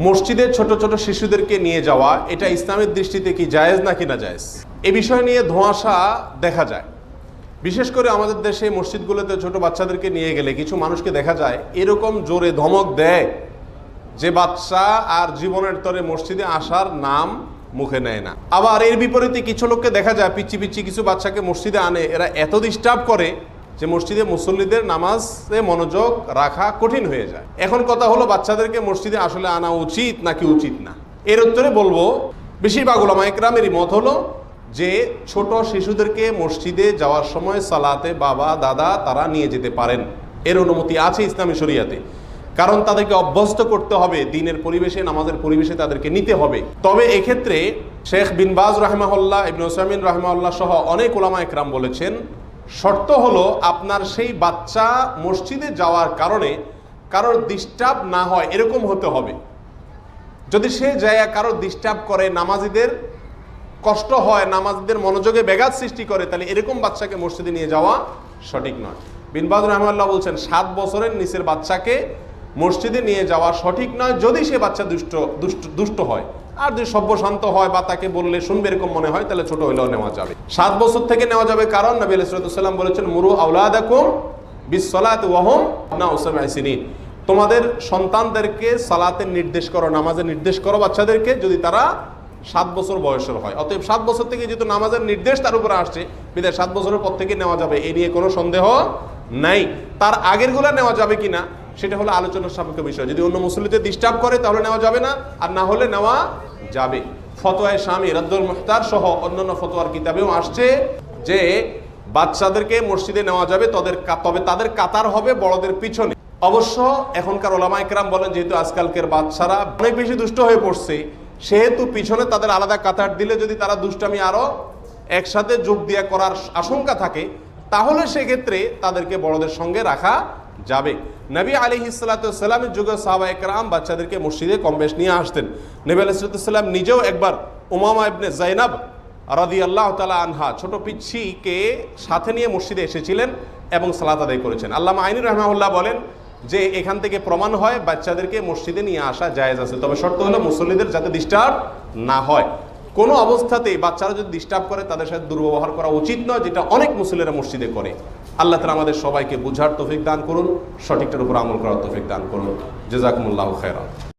মসজিদে ছোট ছোট শিশুদেরকে নিয়ে যাওয়া এটা ইসলামের দৃষ্টিতে কি জায়েজ নাকি না জায়েজ, এ বিষয় নিয়ে ধোঁয়াশা দেখা যায়। বিশেষ করে আমাদের দেশে মসজিদগুলোতে ছোট বাচ্চাদেরকে নিয়ে গেলে কিছু মানুষকে দেখা যায় এরকম জোরে ধমক দেয় যে বাচ্চা আর জীবনের তরে মসজিদে আসার নাম মুখে নেয় না। আবার এর বিপরীতে কিছু লোককে দেখা যায় পিচ্ছি পিচ্ছি কিছু বাচ্চাকে মসজিদে আনে, এরা এত ডিস্টার্ব করে যে মসজিদে মুসল্লিদের নামাজে মনোযোগ রাখা কঠিন হয়ে যায়। এখন কথা হলো বাচ্চাদেরকে মসজিদে আসলে আনা উচিত নাকি উচিত না। এর উত্তরে বলবো বেশিরভাগ উলামা ইকরামেরই মত হলো যে ছোট শিশুদেরকে মসজিদে যাওয়ার সময় সালাতে বাবা দাদা তারা নিয়ে যেতে পারেন, এর অনুমতি আছে ইসলামী শরিয়াতে। কারণ তাদেরকে অভ্যস্ত করতে হবে দিনের পরিবেশে, নামাজের পরিবেশে তাদেরকে নিতে হবে। তবে এক্ষেত্রে শেখ বিন বাজ রাহিমাহুল্লাহ, ইবনে উসাইমিন রাহিমাহুল্লাহ সহ অনেক উলামা ইকরাম বলেছেন শর্ত হলো আপনার সেই বাচ্চা মসজিদে যাওয়ার কারণে কারোর ডিস্টার্ব না হয় এরকম হতে হবে। যদি সে জায়গা কারোর ডিস্টার্ব করে, নামাজিদের কষ্ট হয়, নামাজিদের মনোযোগে ব্যাঘাত সৃষ্টি করে, তাহলে এরকম বাচ্চাকে মসজিদে নিয়ে যাওয়া সঠিক নয়। বিন বাজ রাহিমাহুল্লাহ বলছেন 7 বছরের নিচের বাচ্চাকে মসজিদে নিয়ে যাওয়া সঠিক নয় যদি সে বাচ্চা দুষ্ট হয়। আর যদি সভ্যশান্ত হয় বা তাকে বললে শুনবে এরকম মনে হয় তাহলে ছোট হইলেও নেওয়া যাবে। 7 বছর থেকে নেওয়া যাবে, কারণ নবী আলাইহিস সালাম বলেছেন মুরু আওলাদাকুম বিসসালাতি ওয়া হুম আবনাউ সাবঈ সিনিন, তোমাদের সন্তানদেরকে সালাতের নির্দেশ করো, নামাজের নির্দেশ করো বাচ্চাদেরকে যদি তারা 7 বছর বয়সের হয়। অতএব 7 বছর থেকে যেহেতু নামাজের নির্দেশ তার উপরে আসছে বিধায় 7 বছরের পর থেকে নেওয়া যাবে, এ নিয়ে কোনো সন্দেহ নাই। তার আগেরগুলো নেওয়া যাবে কিনা সেটা হলো আলোচনার সাপেক্ষ বিষয়। যদি অন্য মুসল্লিদের ডিস্টার্ব করে তাহলে নেওয়া যাবে না, আর না হলে নেওয়া যাবে। ফতোয়ায়ে শামী রাদ্দুল মুহতার সহ অন্যান্য ফতোয়ার কিতাবেও আসছে যে বাচ্চাদেরকে মসজিদে নেওয়া যাবে, তবে তাদের কাতার হবে বড়দের পিছনে। অবশ্য এখনকার উলামা ইকরাম বলেন যেহেতু আজকালকের বাচ্চারা অনেক বেশি দুষ্ট হয়ে পড়ছে, সেহেতু পিছনে তাদের আলাদা কাতার দিলে যদি তারা দুষ্টামি আরো একসাথে যোগ দিয়ে করার আশঙ্কা থাকে তাহলে সেক্ষেত্রে তাদেরকে বড়দের সঙ্গে রাখা যাবে। নবী আলাইহিস সালাতু ওয়াস সালামের যুগে সাহাবায়ে কেরাম বাচ্চাদেরকে মসজিদে কম বেশ নিয়ে আসতেন। নবী আলাইহিস সালাতু ওয়াস সালাম নিজেও একবার উমামা ইবনে যায়নাব রাদিয়াল্লাহু তাআলা আনহা ছোট পিচ্ছিকে সাথে নিয়ে মসজিদে এসেছিলেন এবং সালাত আদায় করেছেন। আল্লামা আইনী রাহমাহুল্লাহ বলেন যে এখান থেকে প্রমাণ হয় বাচ্চাদেরকে মসজিদে নিয়ে আসা জায়েজ আছে, তবে শর্ত হলো মুসল্লিদের যাতে ডিস্টার্ব না হয়। কোনো অবস্থাতেই বাচ্চারা যদি ডিস্টার্ব করে তাদের সাথে দুর্ব্যবহার করা উচিত নয়, যেটা অনেক মুসল্লিরা মসজিদে করে। আল্লাহ তাআলা আমাদের সবাইকে বুঝার তৌফিক দান করুন, সঠিকটার উপর আমল করার তৌফিক দান করুন। জাযাকুমুল্লাহু খায়রান।